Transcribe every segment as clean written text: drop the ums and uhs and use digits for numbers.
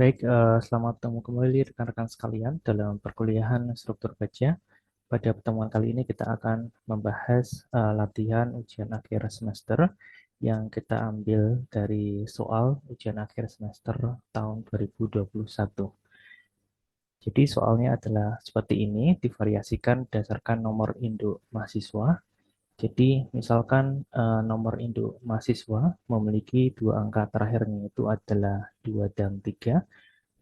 Baik, selamat ketemu kembali rekan-rekan sekalian dalam perkuliahan struktur baja. Pada pertemuan kali ini kita akan membahas latihan ujian akhir semester yang kita ambil dari soal ujian akhir semester tahun 2021. Jadi soalnya adalah seperti ini, divariasikan berdasarkan nomor induk mahasiswa. Jadi misalkan nomor induk mahasiswa memiliki dua angka terakhirnya itu adalah 2 dan 3.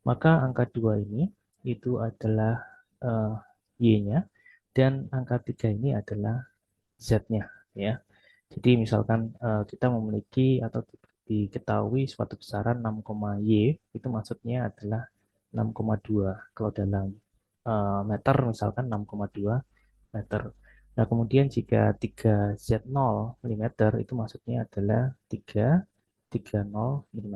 Maka angka 2 ini itu adalah Y-nya dan angka 3 ini adalah Z-nya ya. Jadi misalkan kita memiliki atau diketahui suatu besaran 6, Y itu maksudnya adalah 6,2 kalau dalam meter misalkan 6,2 meter. Nah, kemudian jika 3Z0 mm itu maksudnya adalah 330 mm.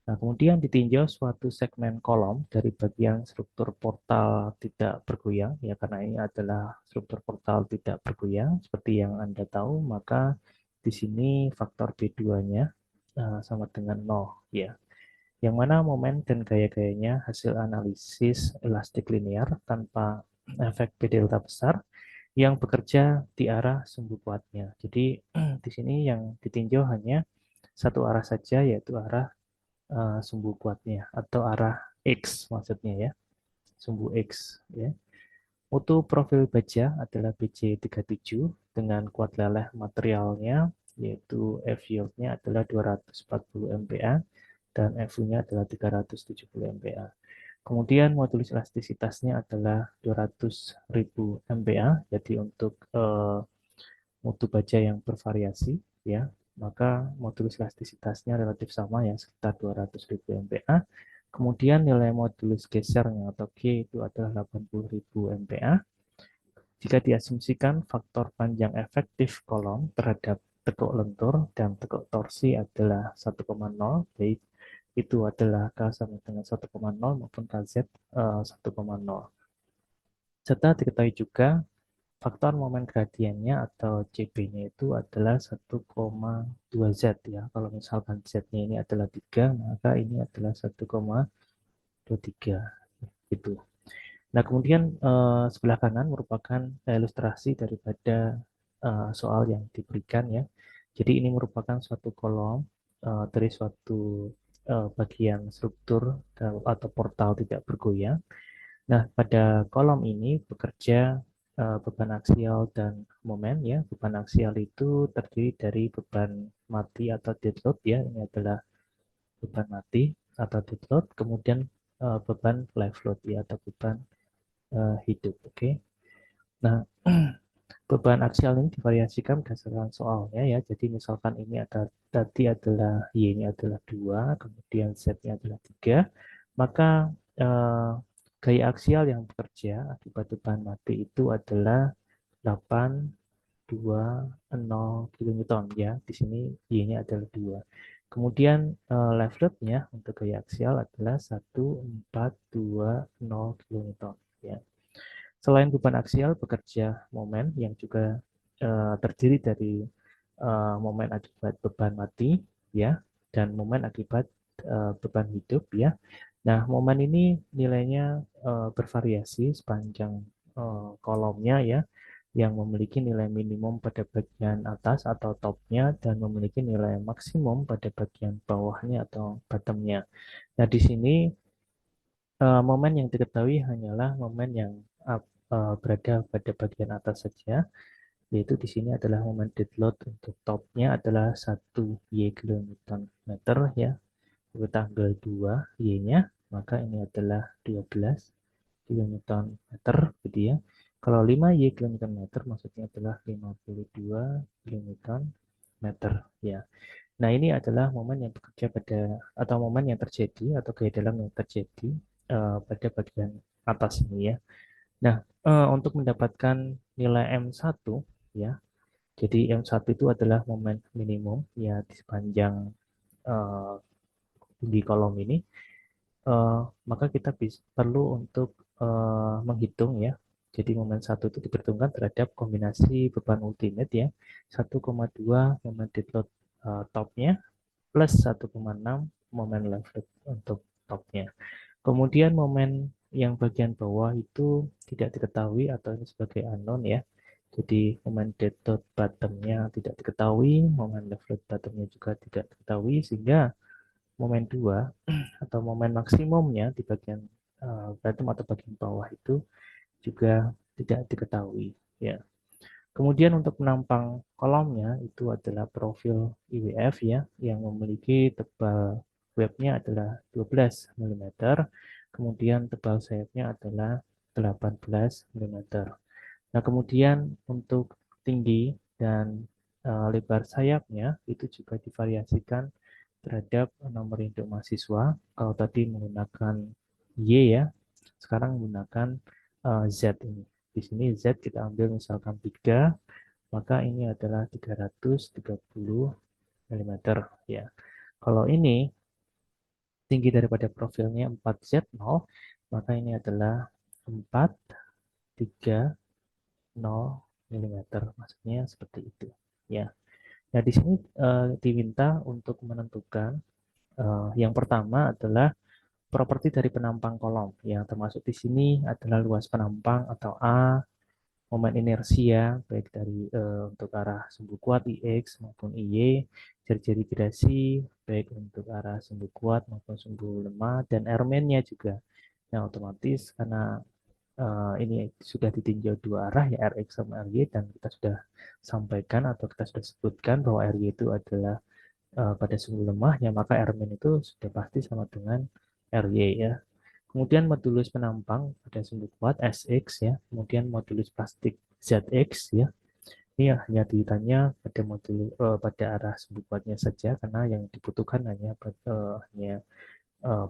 Nah, kemudian ditinjau suatu segmen kolom dari bagian struktur portal tidak bergoyang, ya karena ini adalah struktur portal tidak bergoyang, seperti yang Anda tahu, maka di sini faktor B2-nya sama dengan 0, ya. Yang mana momen dan gaya-gayanya hasil analisis elastik linear tanpa efek B delta besar yang bekerja di arah sumbu kuatnya. Jadi di sini yang ditinjau hanya satu arah saja, yaitu arah sumbu kuatnya atau arah X maksudnya ya, sumbu X ya. Mutu profil baja adalah BJ37 dengan kuat leleh materialnya yaitu F yield-nya adalah 240 MPa dan FU-nya adalah 370 MPa. Kemudian modulus elastisitasnya adalah 200.000 MPa, jadi untuk mutu baja yang bervariasi ya, maka modulus elastisitasnya relatif sama ya, sekitar 200.000 MPa. Kemudian nilai modulus gesernya atau G itu adalah 80.000 MPa. Jika diasumsikan faktor panjang efektif kolom terhadap tekuk lentur dan tekuk torsi adalah 1,0, baik itu adalah K sama dengan 1,0 maupun KZ 1,0. Serta diketahui juga faktor momen gradiennya atau CB-nya itu adalah 1,2 Z ya. Kalau misalkan Z-nya ini adalah 3, maka ini adalah 1,23 gitu. Nah, kemudian sebelah kanan merupakan ilustrasi daripada soal yang diberikan ya. Jadi ini merupakan suatu kolom dari suatu bagian struktur atau portal tidak bergoyang. Nah, pada kolom ini bekerja beban aksial dan momen ya. Beban aksial itu terdiri dari beban mati atau dead load ya. Ini adalah beban mati atau dead load. Kemudian beban live load ya atau beban hidup. Oke. Nah, beban aksial ini divariasikan berdasarkan soalnya ya. Jadi misalkan ini ada tadi adalah Y-nya adalah 2, kemudian Z-nya adalah 3, maka eh, gaya aksial yang bekerja akibat beban mati itu adalah 820 kN ya. Di sini Y-nya adalah 2. Kemudian live load-nya untuk gaya aksial adalah 1420 kN ya. Selain beban aksial, bekerja momen yang juga terdiri dari momen akibat beban mati, ya, dan momen akibat beban hidup, ya. Nah, momen ini nilainya bervariasi sepanjang kolomnya, ya, yang memiliki nilai minimum pada bagian atas atau topnya dan memiliki nilai maksimum pada bagian bawahnya atau bottomnya. Nah, di sini momen yang diketahui hanyalah momen yang berada pada bagian atas saja, yaitu di sini adalah momen dead load untuk topnya adalah 1 Y kilonewton meter ya, untuk tanggal 2 Y-nya, maka ini adalah 12 kilonewton meter gitu ya. Kalau 5 Y kilonewton meter maksudnya adalah 52 kilonewton meter ya. Nah, ini adalah momen yang bekerja pada atau momen yang terjadi atau gaya dalam yang terjadi pada bagian atas ini ya. Nah, untuk mendapatkan nilai M1 ya. Jadi M1 itu adalah momen minimum ya di sepanjang uh, di kolom ini. Maka kita perlu untuk menghitung ya. Jadi momen 1 itu diperhitungkan terhadap kombinasi beban ultimate ya. 1,2 momen dead load topnya plus 1,6 momen live load untuk topnya. Kemudian momen yang bagian bawah itu tidak diketahui atau ini sebagai unknown ya. Jadi momen dead dot bottomnya tidak diketahui, momen left dot bottomnya juga tidak diketahui, sehingga momen 2 atau momen maksimumnya di bagian bottom atau bagian bawah itu juga tidak diketahui ya. Kemudian untuk penampang kolomnya itu adalah profil IWF ya yang memiliki tebal webnya adalah 12 mm, kemudian tebal sayapnya adalah 18 mm. Nah, kemudian untuk tinggi dan lebar sayapnya itu juga divariasikan terhadap nomor induk mahasiswa. Kalau tadi menggunakan Y ya, sekarang menggunakan Z ini. Di sini Z kita ambil misalkan 3, maka ini adalah 330 mm ya. Kalau ini tinggi daripada profilnya 4Z0, maka ini adalah 430 mm. Maksudnya seperti itu ya. Nah, di sini diminta untuk menentukan yang pertama adalah properti dari penampang kolom. Yang termasuk di sini adalah luas penampang atau A, momen inersia baik dari untuk arah sumbu kuat IX maupun IY, jari-jari gerasi baik untuk arah sumbu kuat maupun sumbu lemah, dan Rman-nya juga. Nah, otomatis karena ini sudah ditinjau dua arah ya, RX sama RY, dan kita sudah sampaikan atau kita sudah sebutkan bahwa RY itu adalah pada sumbu lemah ya, maka Rmin itu sudah pasti sama dengan RY ya. Kemudian modulus penampang pada sumbu kuat SX ya, kemudian modulus plastik ZX ya. Ini hanya ditanya pada pada arah sumbu kuatnya saja, karena yang dibutuhkan hanya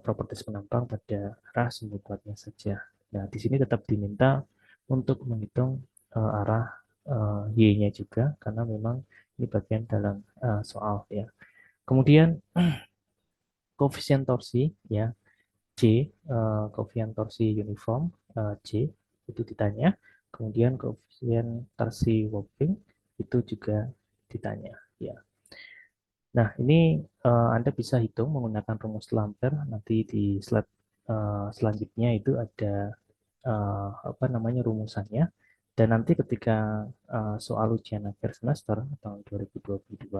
properties penampang pada arah sumbu kuatnya saja. Nah, di sini tetap diminta untuk menghitung arah Y-nya juga, karena memang ini bagian dalam soal ya. Kemudian koefisien torsi ya, C, koefisien torsi uniform C itu ditanya. Kemudian koefisien torsi warping itu juga ditanya ya. Nah, ini Anda bisa hitung menggunakan rumus Lampert. Nanti di slide selanjutnya itu ada apa namanya rumusannya. Dan nanti ketika soal ujian akhir semester tahun 2022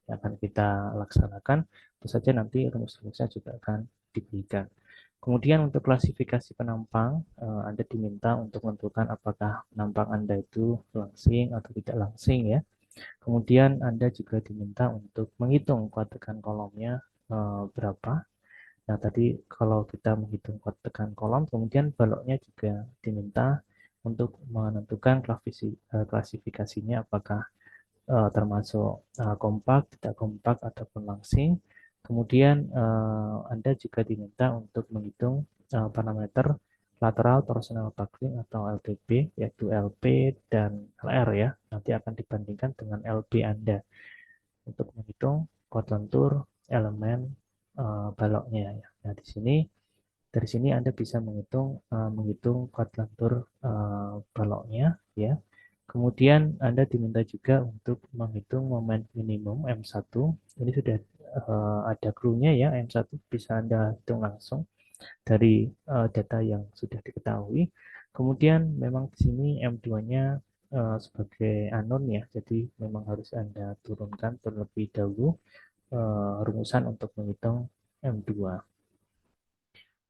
yang akan kita laksanakan, tentu saja nanti rumus-rumusnya juga akan diberikan. Kemudian untuk klasifikasi penampang, Anda diminta untuk menentukan apakah penampang Anda itu langsing atau tidak langsing ya. Kemudian Anda juga diminta untuk menghitung kuat tekan kolomnya berapa. Nah, tadi kalau kita menghitung kuat tekan kolom, kemudian baloknya juga diminta untuk menentukan klasifikasinya apakah termasuk kompak, tidak kompak, ataupun langsing. Kemudian Anda juga diminta untuk menghitung parameter lateral torsional buckling atau LTB, yaitu LP dan LR ya. Nanti akan dibandingkan dengan LB Anda untuk menghitung kuat lentur elemen baloknya ya. Nah, dari sini Anda bisa menghitung kuat lentur baloknya ya. Kemudian Anda diminta juga untuk menghitung momen minimum M1. Ini sudah ada clue-nya ya, M1 bisa Anda hitung langsung dari data yang sudah diketahui. Kemudian memang di sini M2-nya sebagai unknown ya, jadi memang harus Anda turunkan terlebih dahulu rumusan untuk menghitung M2.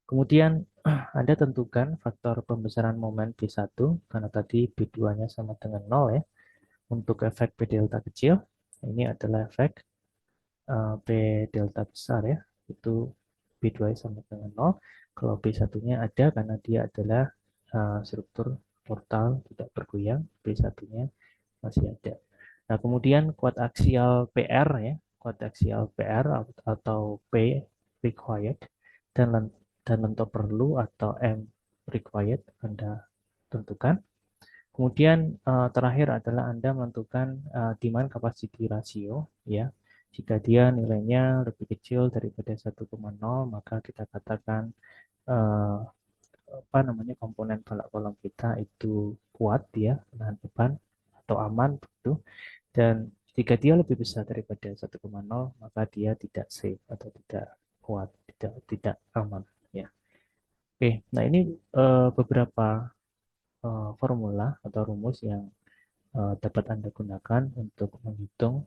Kemudian Anda tentukan faktor pembesaran momen B1, karena tadi B2-nya sama dengan 0 ya. Untuk efek P delta kecil, ini adalah efek P delta besar ya, itu B2 sama dengan 0. Kalau B1-nya ada karena dia adalah struktur portal tidak bergoyang, B1-nya masih ada. Nah, kemudian kuat aksial PR ya, kuat aksial PR atau P required dan lentok perlu atau M required Anda tentukan. Kemudian terakhir adalah Anda menentukan demand capacity ratio ya. Jika dia nilainya lebih kecil daripada 1,0, maka kita katakan apa namanya komponen balok kolom kita itu kuat ya, menahan beban atau aman begitu. Dan jika dia lebih besar daripada 1,0, maka dia tidak safe atau tidak kuat, tidak aman ya. Oke, nah ini beberapa formula atau rumus yang dapat Anda gunakan untuk menghitung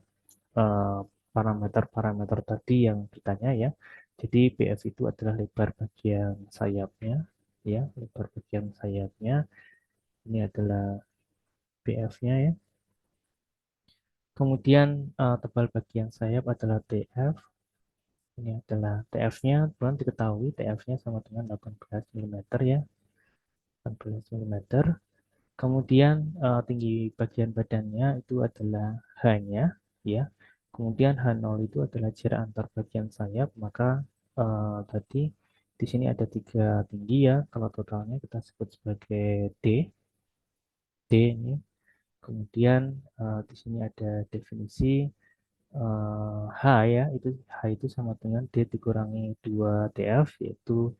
eh, parameter-parameter tadi yang ditanya ya. Jadi BF itu adalah lebar bagian sayapnya ya, lebar bagian sayapnya. Ini adalah BF-nya ya. Kemudian tebal bagian sayap adalah TF. Ini adalah TF-nya, belum diketahui TF-nya sama dengan 18 mm ya, 18 mm. Kemudian tinggi bagian badannya itu adalah H-nya ya. Kemudian H0 itu adalah jarak antar bagian sayap, maka tadi di sini ada 3 tinggi ya. Kalau totalnya kita sebut sebagai D. D ini. Kemudian di sini ada definisi H ya, H itu sama dengan D dikurangi 2 TF, yaitu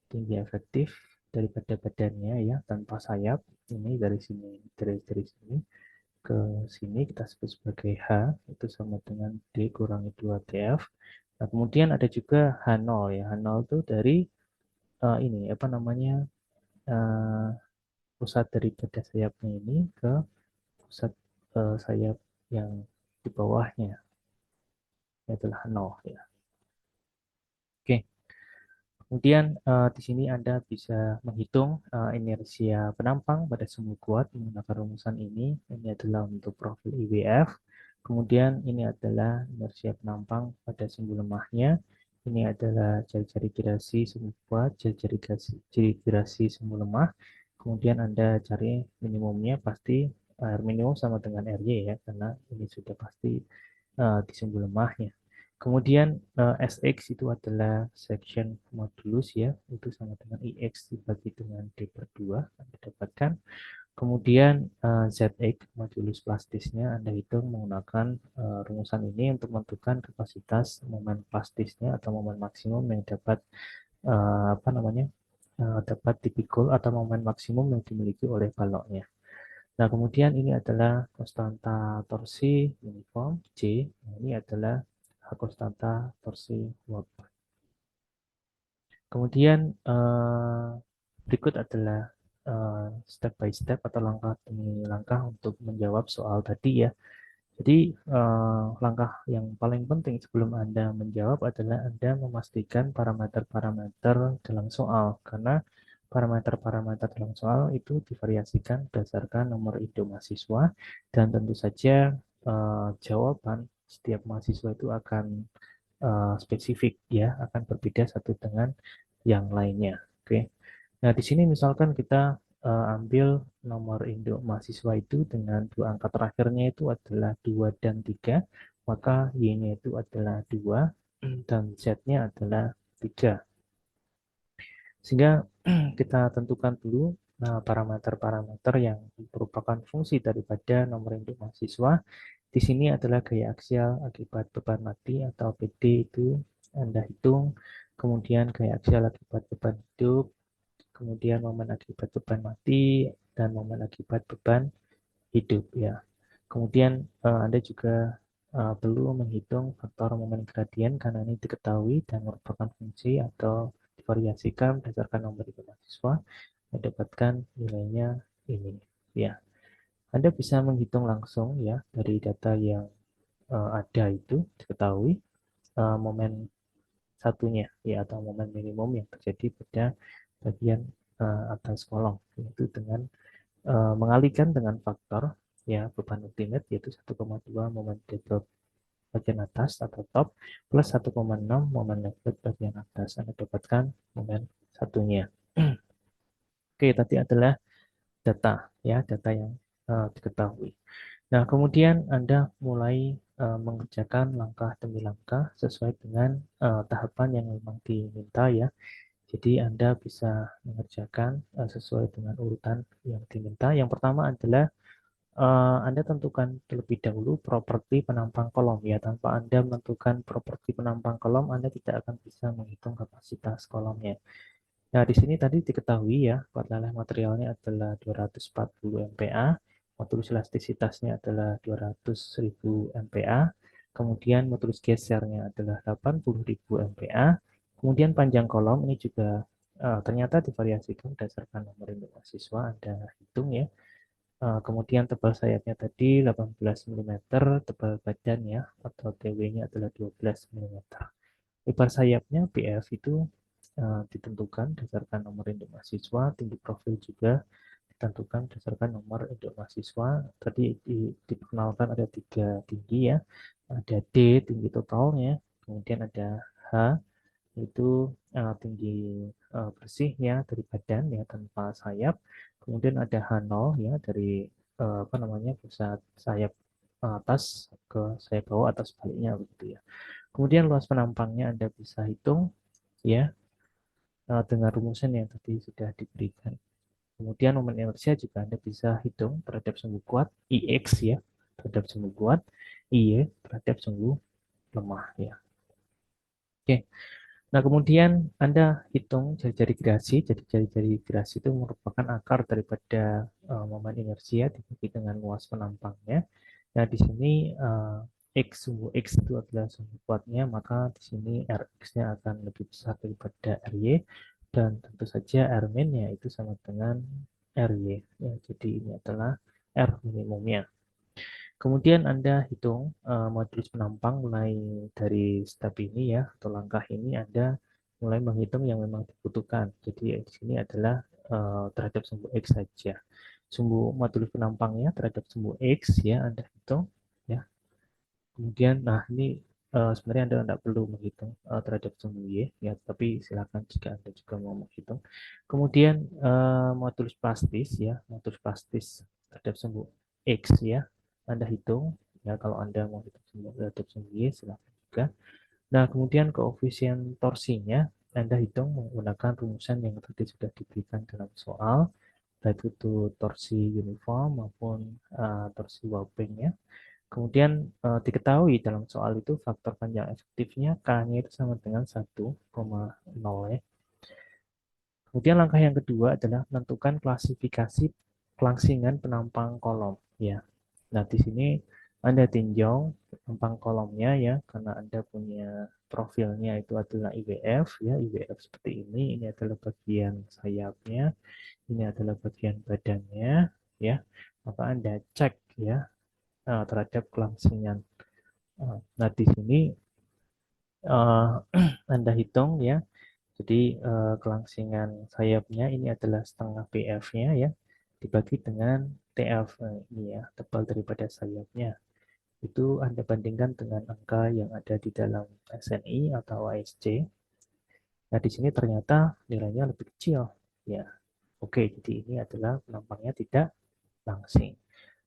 tinggi efektif daripada badannya ya tanpa sayap. Ini dari sini ke sini kita sebut sebagai H, itu sama dengan D kurangi 2 TF. Nah, kemudian ada juga H0 ya. H0 itu dari ini apa namanya, uh, pusat daripada sayapnya ini ke pusat sayap yang di bawahnya, yaitu H0 ya. Oke. Kemudian di sini Anda bisa menghitung inersia penampang pada sumbu kuat menggunakan rumusan ini. Ini adalah untuk profil IWF. Kemudian ini adalah inersia penampang pada sumbu lemahnya. Ini adalah jari-jari girasi sumbu kuat, jari girasi sumbu lemah. Kemudian Anda cari minimumnya, pasti R minimum sama dengan RY ya, karena ini sudah pasti di sumbu lemahnya. Kemudian SX itu adalah section modulus ya, itu sama dengan IX dibagi dengan D per 2, Anda dapatkan. Kemudian ZX modulus plastisnya Anda hitung menggunakan rumusan ini untuk menentukan kapasitas momen plastisnya atau momen maksimum yang dapat apa namanya, dapat dipikul atau momen maksimum yang dimiliki oleh baloknya. Nah, kemudian ini adalah konstanta torsi uniform J. Nah, ini adalah konstanta torsi work. Kemudian berikut adalah step by step atau langkah demi langkah untuk menjawab soal tadi ya. Jadi langkah yang paling penting sebelum Anda menjawab adalah Anda memastikan parameter-parameter dalam soal, karena parameter-parameter dalam soal itu divariasikan berdasarkan nomor induk mahasiswa, dan tentu saja jawaban setiap mahasiswa itu akan spesifik ya, akan berbeda satu dengan yang lainnya. Oke. Nah, di sini misalkan kita ambil nomor induk mahasiswa itu dengan dua angka terakhirnya itu adalah 2 dan 3, maka Y-nya itu adalah 2 dan Z-nya adalah 3. Sehingga kita tentukan dulu parameter-parameter yang merupakan fungsi daripada nomor induk mahasiswa. Di sini adalah gaya aksial akibat beban mati atau PD itu Anda hitung, kemudian gaya aksial akibat beban hidup, kemudian momen akibat beban mati, dan momen akibat beban hidup ya. Kemudian Anda juga perlu menghitung faktor momen gradien karena ini diketahui dan merupakan fungsi atau divariasikan berdasarkan nomor induk mahasiswa, mendapatkan nilainya ini ya. Anda bisa menghitung langsung ya dari data yang ada itu diketahui momen satunya ya, atau momen minimum yang terjadi pada bagian atas kolom, yaitu dengan mengalihkan dengan faktor ya beban ultimate, yaitu 1,2 momen deadlock bagian atas atau top plus 1,6 momen left bagian atas. Anda dapatkan momen satunya. Oke, tadi adalah data ya, data yang diketahui. Nah, kemudian Anda mulai mengerjakan langkah demi langkah sesuai dengan tahapan yang memang diminta ya. Jadi Anda bisa mengerjakan sesuai dengan urutan yang diminta. Yang pertama adalah Anda tentukan terlebih dahulu properti penampang kolom ya. Tanpa Anda menentukan properti penampang kolom, Anda tidak akan bisa menghitung kapasitas kolomnya. Nah, di sini tadi diketahui ya, kuat leleh materialnya adalah 240 MPa, modulus elastisitasnya adalah 200.000 MPa, kemudian modulus gesernya adalah 80.000 MPa, Kemudian panjang kolom ini juga ternyata divariasikan berdasarkan nomor induk mahasiswa, Anda hitung ya. Kemudian tebal sayapnya tadi 18 mm, tebal badannya atau TW-nya adalah 12 mm. Lebar sayapnya BF itu ditentukan berdasarkan nomor induk mahasiswa, tinggi profil juga ditentukan berdasarkan nomor induk mahasiswa. Tadi diperkenalkan ada 3 tinggi ya, ada D tinggi totalnya, kemudian ada H itu tinggi bersihnya dari badan ya tanpa sayap, kemudian ada H0 ya dari apa namanya pusat sayap atas ke sayap bawah atau sebaliknya begitu ya. Kemudian luas penampangnya Anda bisa hitung ya dengan rumusan yang tadi sudah diberikan. Kemudian momen inersia juga Anda bisa hitung terhadap sumbu kuat IX ya, terhadap sumbu kuat IY terhadap sumbu lemah ya. Oke. Nah, kemudian Anda hitung jari-jari gerasi. Jadi jari-jari gerasi itu merupakan akar daripada momen inersia dibagi dengan luas penampangnya. Nah, di sini sumbu X itu adalah sumbu kuatnya, maka di sini Rx-nya akan lebih besar daripada Ry, dan tentu saja Rmin-nya itu sama dengan Ry. Ya, jadi ini adalah R minimumnya. Kemudian Anda hitung modulus penampang mulai dari step ini ya, atau langkah ini Anda mulai menghitung yang memang dibutuhkan. Jadi di sini adalah terhadap sumbu X saja. Sumbu modulus penampangnya terhadap sumbu X ya Anda hitung ya. Kemudian nah ini sebenarnya Anda tidak perlu menghitung terhadap sumbu Y ya, tapi silakan jika Anda juga mau menghitung. Kemudian modulus plastis ya, modulus plastis terhadap sumbu X ya. Anda hitung ya, kalau Anda mau hitung sumbu terhadap sumbu Y silakan juga. Nah, kemudian koefisien torsinya Anda hitung menggunakan rumusan yang tadi sudah diberikan dalam soal, baik itu torsi uniform maupun torsi Waping ya. Kemudian diketahui dalam soal itu faktor panjang efektifnya K-nya itu sama dengan 1,0 ya. Kemudian langkah yang kedua adalah menentukan klasifikasi kelangsingan penampang kolom ya. Nah, di sini Anda tinjau penampang kolomnya ya, karena Anda punya profilnya itu adalah IWF ya, IWF seperti ini adalah bagian sayapnya, ini adalah bagian badannya ya. Maka Anda cek ya terhadap kelangsingan. Nah, di sini Anda hitung ya. Jadi kelangsingan sayapnya ini adalah setengah PF-nya ya, dibagi dengan TF ini ya, tebal daripada sayapnya. Itu Anda bandingkan dengan angka yang ada di dalam SNI atau ASC. Nah, di sini ternyata nilainya lebih kecil. Ya, oke, jadi ini adalah penampangnya tidak langsing.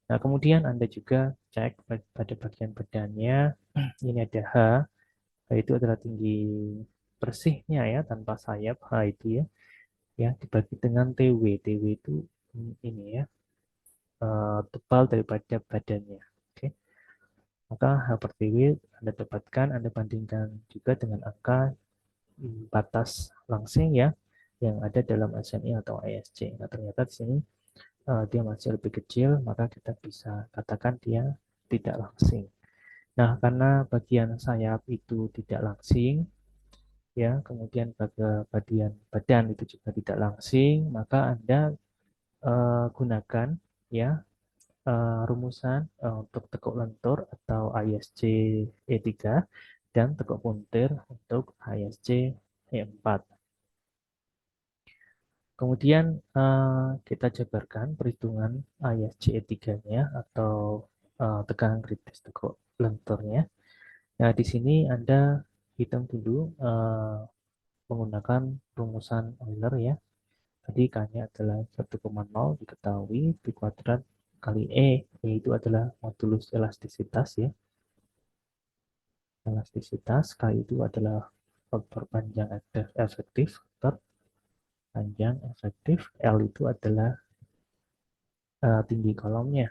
Nah, kemudian Anda juga cek pada bagian badannya, ini ada H, itu adalah tinggi bersihnya ya, tanpa sayap, H itu ya, dibagi dengan TW. TW itu ini ya, tebal daripada badannya. Oke. Maka H per TW Anda dapatkan, Anda bandingkan juga dengan angka batas langsing ya, yang ada dalam SNI atau ASC. Nah, ternyata di sini dia masih lebih kecil, maka kita bisa katakan dia tidak langsing. Nah, karena bagian sayap itu tidak langsing, ya, kemudian bagian badan itu juga tidak langsing, maka Anda gunakan ya rumusan untuk tekuk lentur atau ISC E3 dan tekuk puntir untuk ISC E4. Kemudian kita jabarkan perhitungan ISC E3-nya atau tekanan kritis tekuk lenturnya. Nah, di sini Anda hitung dulu menggunakan rumusan Euler ya. Tadi K-nya adalah 1,0 diketahui, B kuadrat kali E. E itu adalah modulus elastisitas ya. Elastisitas, K itu adalah faktor panjang efektif, faktor panjang efektif. L itu adalah tinggi kolomnya.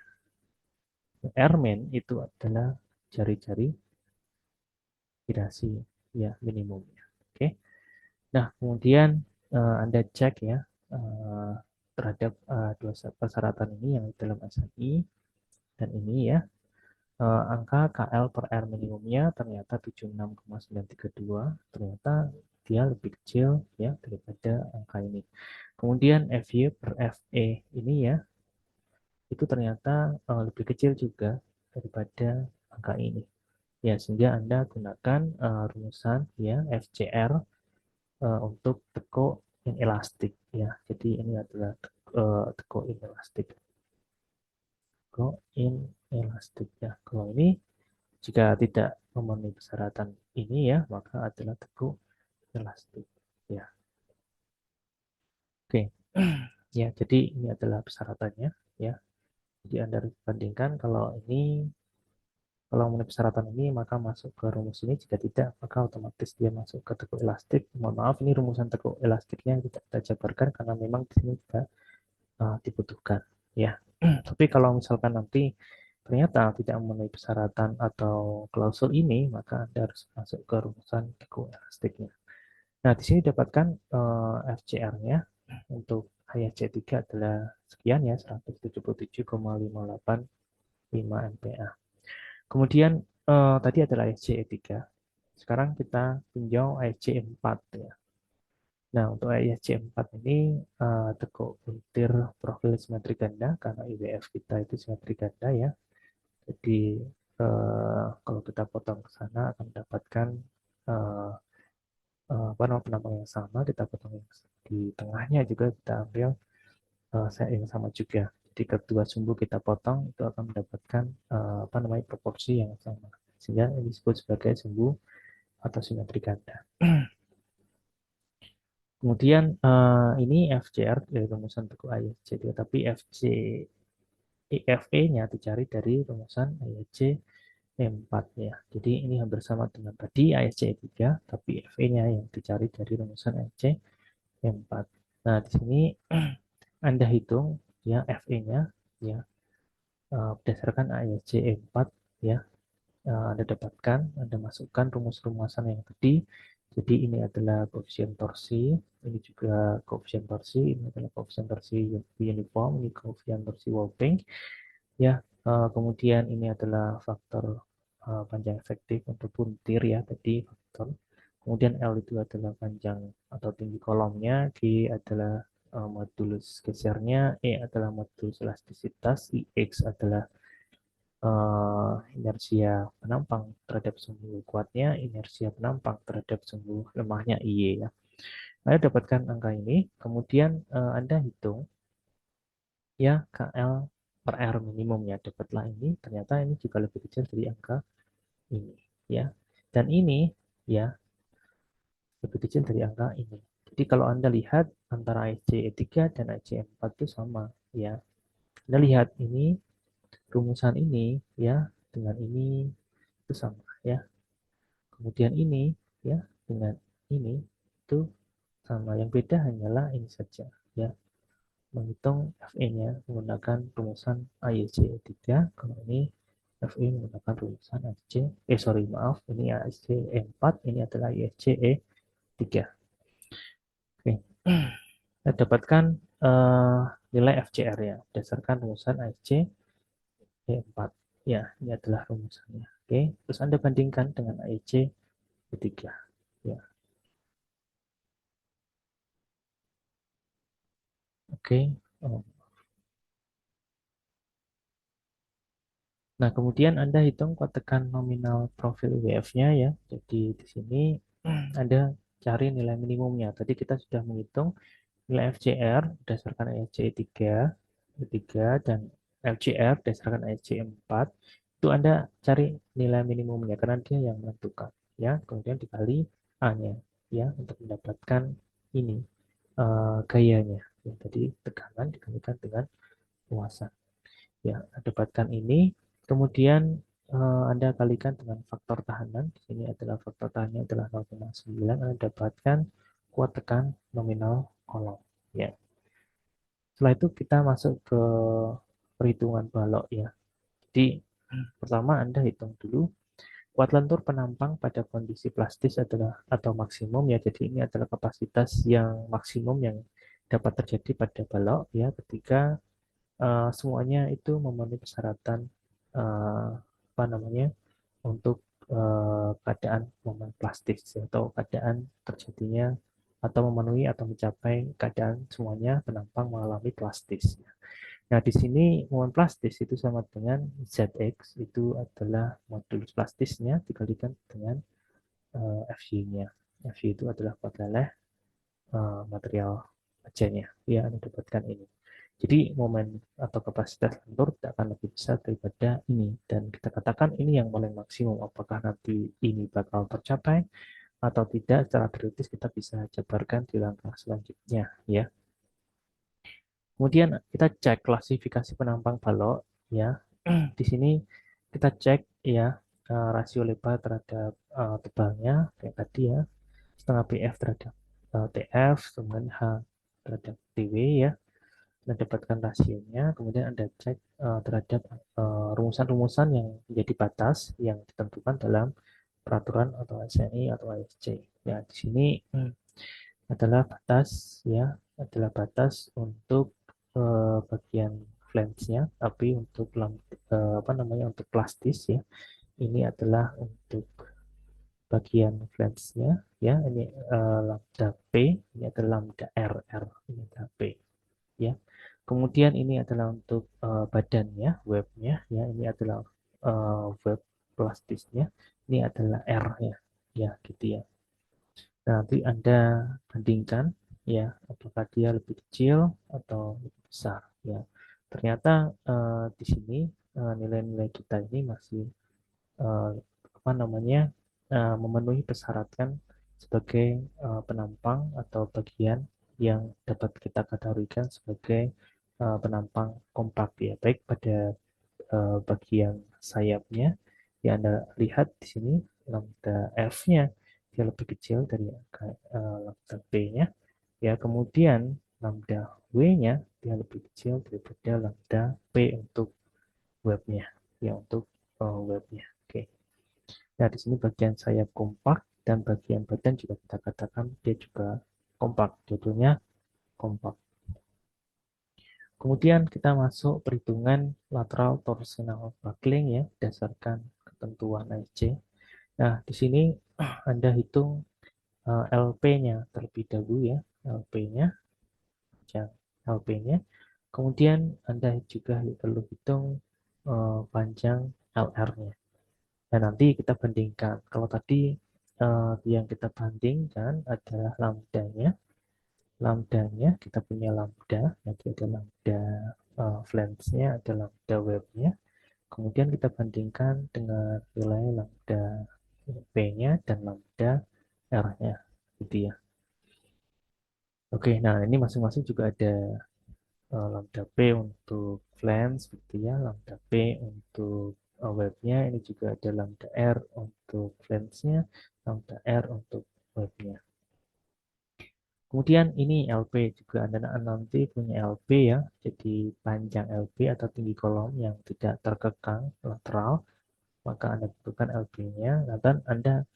Rmin itu adalah jari-jari girasi ya minimumnya. Oke. Nah, kemudian Anda cek ya terhadap dua persyaratan ini yang dalam SNI dan ini ya. Angka KL per R minimumnya ternyata 76,932, ternyata dia lebih kecil ya daripada angka ini. Kemudian FY per FE ini ya itu ternyata lebih kecil juga daripada angka ini. Ya, sehingga Anda gunakan rumusan ya FCR untuk teko inelastik ya. Jadi ini adalah teko inelastik. Teko inelastik ya. Kalau ini jika tidak memenuhi persyaratan ini ya, maka adalah teko elastik ya. Oke. Ya, jadi ini adalah persyaratannya ya. Jadi Anda harus bandingkan kalau ini kalau memenuhi persyaratan ini maka masuk ke rumus ini, jika tidak maka otomatis dia masuk ke tekuk elastik. Mohon maaf ini rumusan tekuk elastiknya tidak kita jabarkan karena memang di sini tidak dibutuhkan ya. Tapi kalau misalkan nanti ternyata tidak memenuhi persyaratan atau klausul ini, maka Anda harus masuk ke rumusan tekuk elastiknya. Nah, di sini dapatkan FCR-nya untuk ISC3 adalah sekian ya, 177,585 MPa. Kemudian tadi adalah ISC3. Sekarang kita tinjau ISC4 ya. Nah, untuk ISC4 ini tekuk butir profil simetri ganda karena IWF kita itu simetri ganda ya. Jadi kalau kita potong ke sana akan mendapatkan uh, apa nama penambang yang sama, kita potong di tengahnya juga kita ambil set yang sama juga. Jadi kedua sumbu kita potong itu akan mendapatkan apa namanya proporsi yang sama. Sehingga ini disebut sebagai sumbu atau simetri ganda. Kemudian ini FCR dari rumusan tekuk ISC, tapi FE-nya dicari dari rumusan ISC 4 ya. Jadi ini hampir sama dengan tadi ISC 3, tapi FE-nya yang dicari dari rumusan ISC 4. Nah, di sini Anda hitung ya FE-nya ya berdasarkan ISC 4 ya. Anda dapatkan, Anda masukkan rumus-rumusan yang tadi. Jadi ini adalah koefisien torsi, ini juga koefisien torsi, ini adalah koefisien torsi uniform, ini koefisien torsi warping. Ya, kemudian ini adalah faktor panjang efektif untuk puntir ya, tadi faktor. Kemudian L itu adalah panjang atau tinggi kolomnya, G adalah modulus gesernya, E adalah modulus elastisitas, IX adalah inersia penampang terhadap sumbu kuatnya, inersia penampang terhadap sumbu lemahnya IY ya. Anda dapatkan angka ini, kemudian Anda hitung ya KL per R minimumnya, dapatlah ini, ternyata ini juga lebih kecil dari angka ini ya. Dan ini ya lebih kecil dari angka ini. Jadi kalau Anda lihat antara IC3 dan IC4 itu sama ya. Anda lihat ini rumusan ini ya dengan ini itu sama ya. Kemudian ini ya dengan ini itu sama. Yang beda hanyalah ini saja ya. Menghitung FE-nya menggunakan rumusan IEC3. Kalau ini FE menggunakan rumusan IEC, maaf, ini IEC4, ini adalah IEC3. Oke. Kita dapatkan nilai FCR ya berdasarkan rumusan IEC4. Ya, ini adalah rumusannya. Oke, terus Anda bandingkan dengan IEC3. Ya, oke. Oh. Nah, kemudian Anda hitung kotekan nominal profil WF-nya ya. Jadi di sini Anda cari nilai minimumnya. Tadi kita sudah menghitung nilai FCR berdasarkan ISC 3 dan FCR berdasarkan ISC 4. Itu Anda cari nilai minimumnya karena dia yang menentukan ya. Kemudian dikali A-nya ya untuk mendapatkan ini gayanya. Ya, tadi tekanan dikalikan dengan luasan. Ya, dapatkan ini. Kemudian Anda kalikan dengan faktor tahanan. Di sini adalah faktor tahannya adalah 0,9. Anda dapatkan kuat tekan nominal kolom. Ya. Setelah itu kita masuk ke perhitungan balok ya. Jadi pertama Anda hitung dulu kuat lentur penampang pada kondisi plastis adalah atau maksimum ya. Jadi ini adalah kapasitas yang maksimum yang dapat terjadi pada balok ya ketika semuanya itu memenuhi persyaratan apa namanya untuk keadaan momen plastis atau keadaan terjadinya atau memenuhi atau mencapai keadaan semuanya penampang mengalami plastis. Nah, di sini momen plastis itu sama dengan Zx, itu adalah modulus plastisnya dikalikan dengan Fy-nya. Fy itu adalah kuadrat material bajanya yang didapatkan ini. Jadi momen atau kapasitas lentur tidak akan lebih besar daripada ini. Dan kita katakan ini yang paling maksimum. Apakah nanti ini bakal tercapai atau tidak, secara teoritis kita bisa jabarkan di langkah selanjutnya. Ya. Kemudian kita cek klasifikasi penampang balok. Ya. Di sini kita cek ya rasio lebar terhadap tebalnya kayak tadi ya, setengah BF terhadap TF, kemudian H terhadap TW ya, mendapatkan rasionya. Kemudian Anda cek terhadap rumusan-rumusan yang menjadi batas yang ditentukan dalam peraturan atau SNI atau ASC. Ya, di sini adalah batas ya, adalah batas untuk bagian flange-nya, tapi untuk apa namanya, untuk plastis ya. Ini adalah untuk bagian flange-nya ya, ini lambda P, ini adalah lambda R, ini adalah P ya. Kemudian ini adalah untuk badannya, webnya ya, ini adalah web plastisnya, ini adalah R ya, ya gitu ya. Nah, nanti Anda bandingkan ya, apakah dia lebih kecil atau lebih besar ya. Ternyata di sini nilai-nilai kita ini masih eh, apa namanya, memenuhi persyaratan sebagai penampang atau bagian yang dapat kita kategorikan sebagai penampang kompak ya, baik pada bagian sayapnya yang Anda lihat di sini, lambda F-nya dia lebih kecil dari lambda P-nya ya, kemudian lambda W-nya dia lebih kecil daripada lambda P untuk webnya ya, untuk webnya. Oke. Nah, di sini bagian sayap kompak dan bagian badan juga kita katakan dia juga kompak, judulnya kompak. Kemudian kita masuk perhitungan lateral torsional buckling ya, berdasarkan ketentuan IC. Nah, di sini Anda hitung LP-nya terlebih dahulu ya, LP-nya, LP-nya. Kemudian Anda juga perlu hitung panjang LR-nya. Dan nanti kita bandingkan. Kalau tadi yang kita bandingkan adalah lambdanya. Lambdanya kita punya lambda, nanti ada lambda flange-nya, ada lambda web-nya. Kemudian kita bandingkan dengan nilai lambda P-nya dan lambda R-nya, gitu ya. Oke, nah ini masing-masing juga ada lambda P untuk flange, gitu ya. Lambda P untuk webnya, ini juga ada lambda R untuk flange-nya, lambda R untuk webnya. Kemudian ini LP juga, Anda nanti punya LP ya, jadi panjang LP atau tinggi kolom yang tidak terkekang lateral, maka Anda butuhkan LP-nya, dan Anda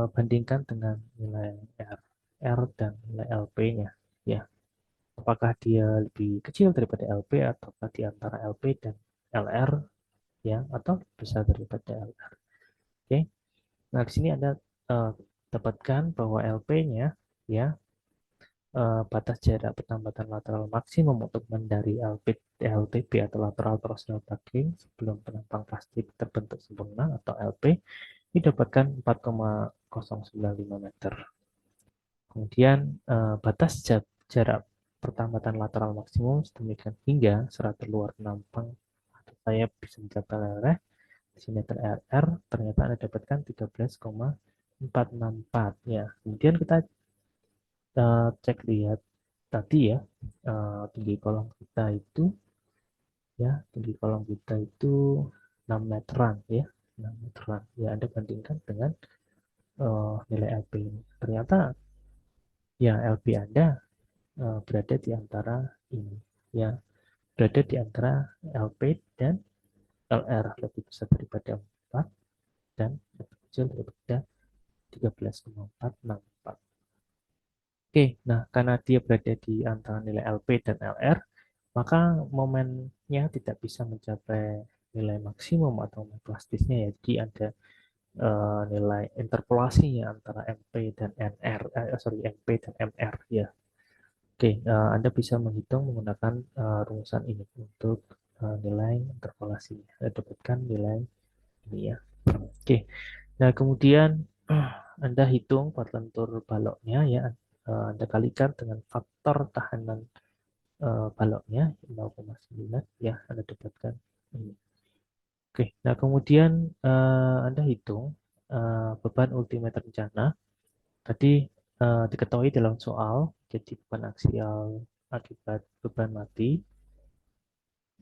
bandingkan dengan nilai R dan nilai LP-nya ya. Apakah dia lebih kecil daripada LP ataukah di antara LP dan LR ya, atau besar daripada LR. Oke. Nah, di sini Anda dapatkan bahwa LP-nya ya, batas jarak pertambatan lateral maksimum untuk menghindari LTB atau lateral torsional buckling sebelum penampang plastik terbentuk sempurna atau LP didapatkan 4,095 meter. Kemudian batas jarak pertambatan lateral maksimum sedemikian hingga serat luar penampang atau sayap bisa mencapai lereh diameter RR, ternyata Anda dapatkan 13,464 ya. Kemudian kita cek lihat tadi ya, tinggi kolom kita itu ya, tinggi kolom kita itu 6 meteran ya, 6 meteran ya. Anda bandingkan dengan nilai LP ini, ternyata ya LP Anda berada di antara ini ya, berada di antara LP dan LR, lebih besar daripada 4 dan lebih kecil daripada 13,464. Oke, nah karena dia berada di antara nilai LP dan LR, maka momennya tidak bisa mencapai nilai maksimum atau plastisnya ya. Jadi ada nilai interpolasinya antara MP dan NR, sorry, MP dan MR ya. Oke, Anda bisa menghitung menggunakan rumusan ini untuk nilai interpolasinya. Anda dapatkan nilai ini ya. Oke, nah kemudian Anda hitung patlentur baloknya ya. Anda kalikan dengan faktor tahanan baloknya 0,9 ya, Anda dapatkan ini. Oke, nah kemudian Anda hitung beban ultimate rencana. Tadi diketahui dalam soal, jadi beban aksial akibat beban mati,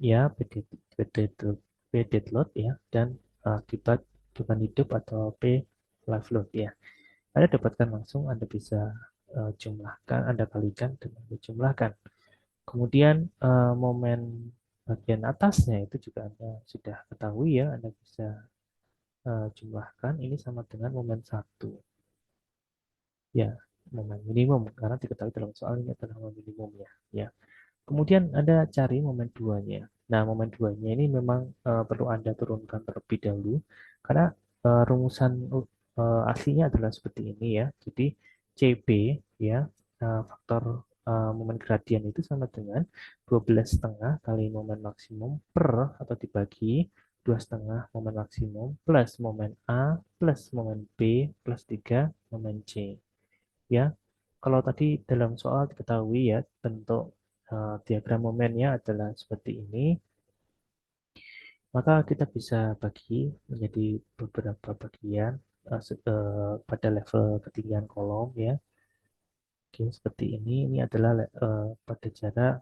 ya, P dead load ya, dan akibat beban hidup atau P live load ya. Anda dapatkan langsung, Anda bisa jumlahkan, Anda kalikan dengan dijumlahkan. Kemudian momen bagian atasnya itu juga Anda sudah ketahui ya, Anda bisa jumlahkan, ini sama dengan momen 1. Ya, momen minimum, karena diketahui dalam soal ini adalah momen minimumnya. Ya. Kemudian Anda cari momen 2-nya. Nah, momen 2-nya ini memang perlu Anda turunkan terlebih dahulu, karena rumusan aslinya adalah seperti ini ya. Jadi, CB ya, faktor momen gradien itu sama dengan 12,5 kali momen maksimum per atau dibagi 2,5 momen maksimum plus momen A plus momen B plus 3 momen C ya. Kalau tadi dalam soal diketahui ya, bentuk diagram momennya adalah seperti ini, maka kita bisa bagi menjadi beberapa bagian pada level ketinggian kolom ya. Oke, seperti ini. Ini adalah pada jarak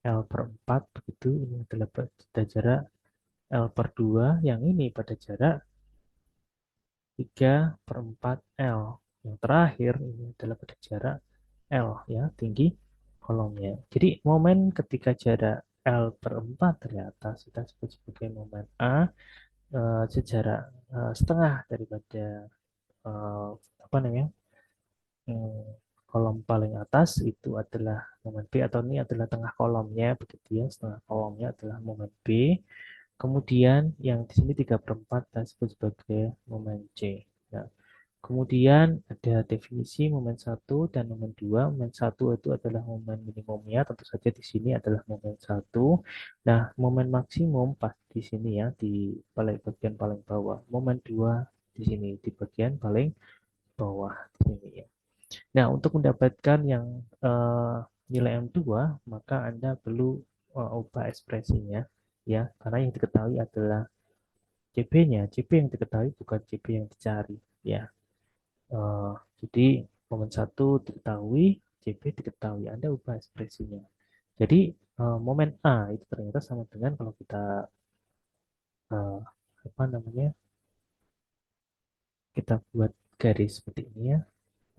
L per 4 begitu. Ini adalah pada jarak L per 2. Yang ini pada jarak 3 per 4 L. Yang terakhir ini adalah pada jarak L ya, tinggi kolomnya. Jadi momen ketika jarak L per 4 ternyata kita sebut sebagai momen A, sejarak setengah daripada eh, apa namanya, hmm, kolom paling atas itu adalah momen B, atau ini adalah tengah kolomnya begitu ya, setengah kolomnya adalah momen B. Kemudian yang di sini 3 per 4 kita sebut sebagai momen C. Nah, kemudian ada definisi momen 1 dan momen 2. Momen 1 itu adalah momen minimumnya, tentu saja di sini adalah momen 1. Nah, momen maksimum pas di sini ya, di bagian paling bawah. Momen 2 di sini, di bagian paling bawah di sini ya. Nah, untuk mendapatkan yang nilai M2, maka Anda perlu ubah ekspresinya ya, karena yang diketahui adalah CB-nya. CB yang diketahui bukan CB yang dicari ya. Eh, jadi momen 1 diketahui, CB diketahui, Anda ubah ekspresinya. Jadi momen A itu ternyata sama dengan kalau kita eh, apa namanya, kita buat garis seperti ini ya.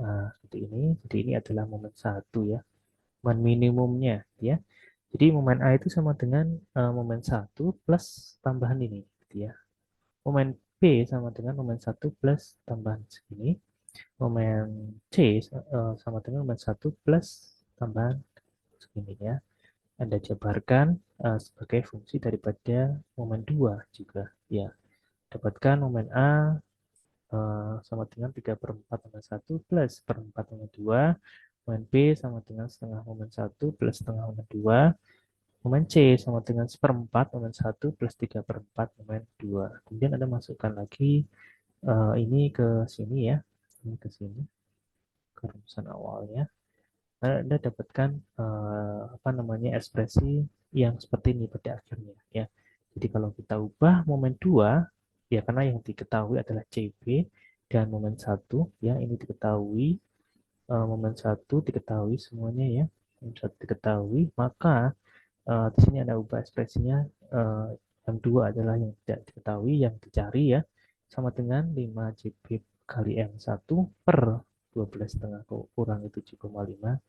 Nah, seperti ini. Jadi ini adalah momen 1 ya. Momen minimumnya ya. Jadi momen A itu sama dengan momen 1 plus tambahan ini gitu ya. Momen B sama dengan momen 1 plus tambahan segini. Momen C sama dengan momen 1 plus tambahan segini ya. Anda jabarkan sebagai fungsi daripada momen 2 juga ya. Dapatkan momen A sama dengan 3 per 4 momen 1 plus per 4 momen 2. Momen B sama dengan setengah momen 1 plus setengah momen 2. Momen C sama dengan seperempat momen 1 plus 3 per 4 momen 2. Kemudian Anda masukkan lagi ini ke sini ya. Ini ke sini, ke rumusan awalnya. Anda dapatkan apa namanya, ekspresi yang seperti ini pada akhirnya ya. Jadi kalau kita ubah momen 2 ya, karena yang diketahui adalah CB dan momen 1 ya, ini diketahui, momen 1 diketahui semuanya ya. Momen 1 diketahui, maka di sini ada ubah ekspresinya, yang dua adalah yang tidak diketahui, yang dicari ya, sama dengan 5 JB kali M1 per 12,5 kurang 7,5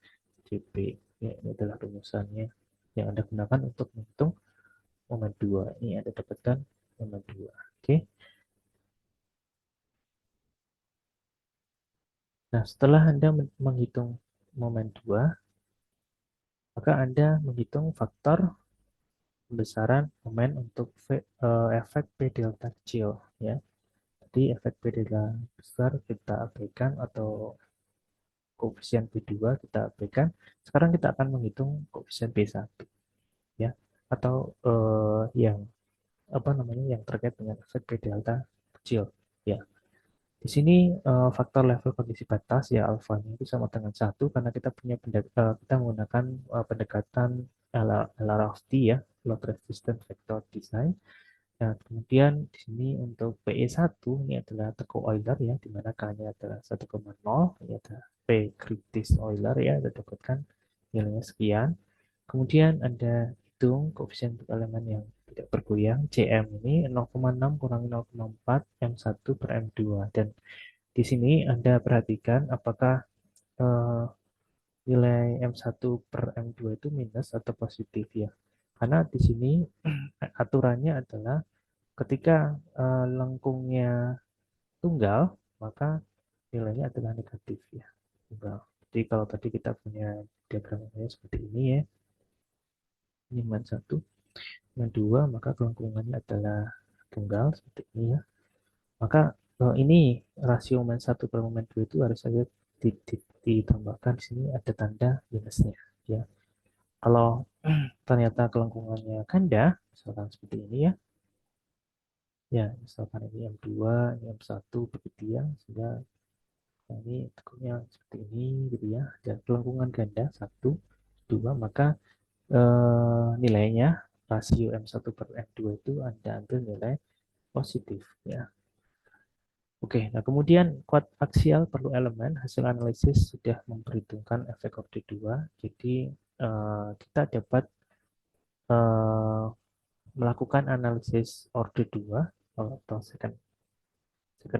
JB. Ya, ini adalah rumusannya yang Anda gunakan untuk menghitung momen 2. Ini Anda dapatkan momen 2. Oke. Nah, setelah Anda menghitung momen 2, maka Anda menghitung faktor pembesaran momen untuk efek P delta kecil ya. tadi efek B besar kita abaikan atau koefisien B2 kita abaikan. Sekarang kita akan menghitung koefisien B1 ya, atau yang apa namanya yang terkait dengan efek B delta kecil ya. Di sini faktor level kondisi batas ya alfanya itu sama dengan satu karena kita punya kita menggunakan pendekatan LR of T ya, load resistance vector design. Nah, kemudian di sini untuk PE1 ini adalah teko Euler ya, di mana K-nya adalah 1,0, ini ada P kritis Euler ya, kita dapatkan nilainya sekian. Kemudian Anda hitung koefisien untuk elemen yang tidak bergoyang, Cm ini 0,6 kurangi 0,4 M1 per M2. Dan di sini Anda perhatikan apakah eh, nilai M1 per M2 itu minus atau positif ya. Karena di sini aturannya adalah ketika lengkungnya tunggal, maka nilainya adalah negatif ya. Tunggal. Jadi kalau tadi kita punya diagramnya seperti ini ya, ini moment 1, moment 2, maka kelengkungannya adalah tunggal seperti ini ya. Maka ini rasio moment 1 per moment 2 itu harus saja ditambahkan di sini ada tanda minusnya ya. Kalau ternyata kelengkungannya ganda, misalkan seperti ini ya, ya misalkan ini M2, ini M1 begitu ya, sehingga ini tekunnya seperti ini gitu ya, dan kelengkungan ganda 1, 2, maka nilainya rasio M1 per M2 itu Anda ambil nilai positif ya. Oke, nah kemudian kuat aksial perlu elemen, hasil analisis sudah memperhitungkan efek order 2, jadi kita dapat eh, melakukan analisis order 2 atau second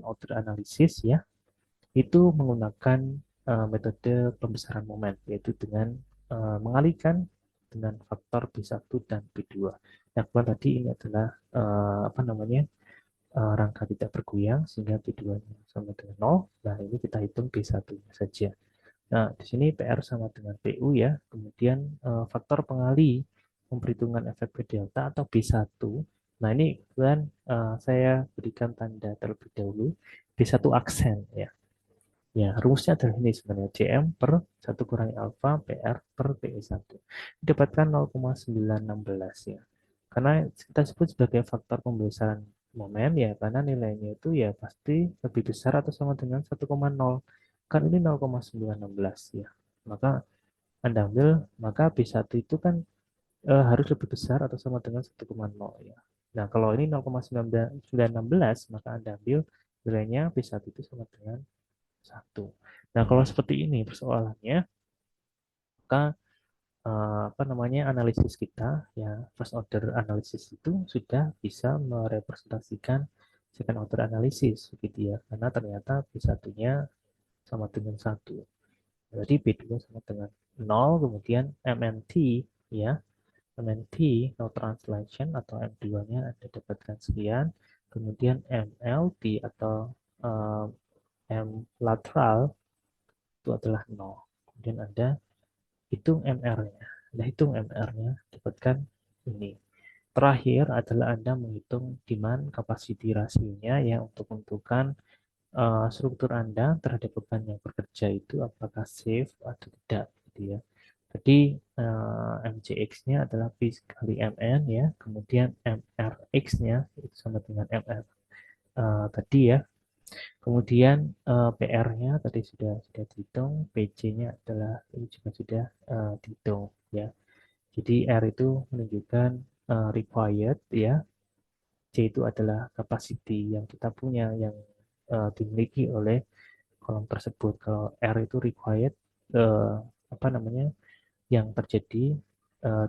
order analisis ya, itu menggunakan metode pembesaran momen, yaitu dengan mengalihkan dengan faktor B1 dan B2. Nah, tadi ini adalah apa namanya rangka tidak bergoyang sehingga B2-nya sama dengan 0. Nah, ini kita hitung B1-nya saja. Nah, di sini PR sama dengan PU ya. Kemudian faktor pengali memperhitungkan efek B delta atau B1. Nah, ini kemudian saya berikan tanda terlebih dahulu B1 aksen ya. Ya, rumusnya adalah ini sebenarnya CM per 1 kurangi alfa PR per PE1. Didapatkan 0,916 ya. Karena kita sebut sebagai faktor pembesaran momen ya, karena nilainya itu ya pasti lebih besar atau sama dengan 1,0. Kan ini 0,916 ya. Maka Anda ambil, maka B1 itu kan harus lebih besar atau sama dengan 1,0 ya. Nah, kalau ini 0,916, maka Anda ambil nilainya B1 itu sama dengan 1. Nah, kalau seperti ini persoalannya, maka apa namanya analisis kita ya first order analisis itu sudah bisa merepresentasikan second order analisis gitu ya, karena ternyata B1-nya sama dengan 1. Jadi B2 sama dengan 0, kemudian MNT ya. MNT no translation atau M2-nya Anda dapatkan sekian, kemudian MLT atau M lateral itu adalah 0. Kemudian Anda hitung MR-nya. Anda hitung MR-nya, dapatkan ini. Terakhir adalah Anda menghitung demand capacity ratio-nya ya untuk menentukan struktur Anda terhadap beban yang bekerja itu apakah safe atau tidak gitu ya. Jadi MCX-nya adalah P kali MN ya, kemudian MRX-nya itu sama dengan MR tadi ya. Kemudian PR-nya tadi sudah dihitung, PC-nya adalah ini juga sudah dihitung ya. Jadi R itu menunjukkan required ya, C itu adalah capacity yang kita punya yang dimiliki oleh kolom tersebut. Kalau R itu required apa namanya yang terjadi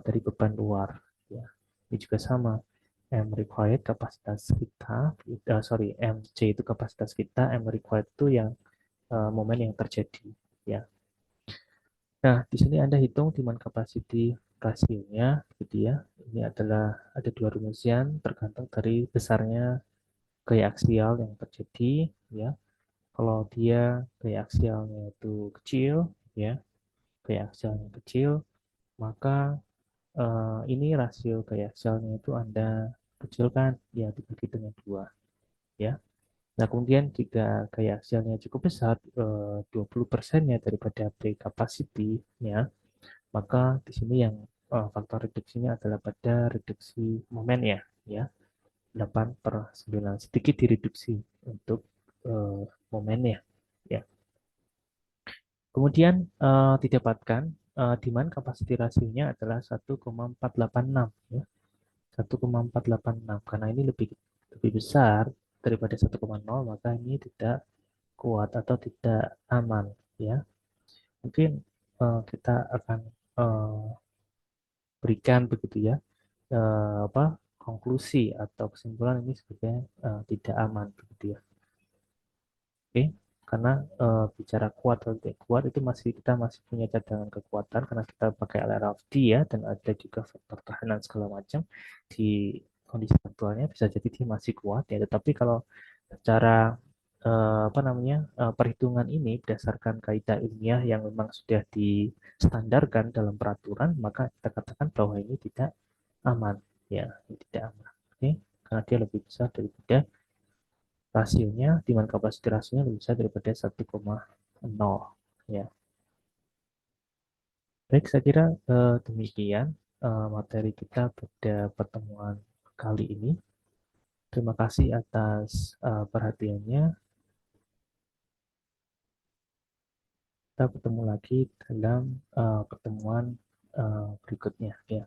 dari beban luar ya. Ini juga sama. M required kapasitas kita, sorry, MC itu kapasitas kita, M required itu yang momen yang terjadi ya. Nah, di sini Anda hitung demand capacity rasionya gitu ya. Ini adalah ada dua rumusan tergantung dari besarnya gaya aksial yang terjadi ya. Kalau dia gaya aksialnya itu kecil ya, gaya aksialnya kecil, maka ini rasio gaya aksialnya itu Anda kecilkan ya dibagi dengan 2 ya. Nah, kemudian jika gaya aksialnya cukup besar, 20% daripada break capacity, ya, maka di sini yang faktor reduksinya adalah pada reduksi momen ya, 8/9, sedikit direduksi untuk eh, momennya, ya. Kemudian didapatkan demand capacity rasionya adalah 1,486, ya. 1,486, karena ini lebih lebih besar daripada 1,0, maka ini tidak kuat atau tidak aman, ya. Mungkin kita akan eh, berikan begitu ya, apa, konklusi atau kesimpulan ini sebagai tidak aman begitu ya. Oke, karena bicara kuat atau tidak kuat itu masih, kita masih punya cadangan kekuatan karena kita pakai LRFD ya, dan ada juga faktor tahanan segala macam di kondisi aktualnya, bisa jadi dia masih kuat ya. Tetapi kalau secara apa namanya, perhitungan ini berdasarkan kaidah ilmiah yang memang sudah distandarkan dalam peraturan, maka kita katakan bahwa ini tidak aman, ya, ini tidak aman. Oke, karena dia lebih besar daripada rasionya, demand capacity rasionya lebih besar daripada 1,0, ya. Baik, saya kira demikian materi kita pada pertemuan kali ini. Terima kasih atas perhatiannya. Kita bertemu lagi dalam pertemuan berikutnya, ya.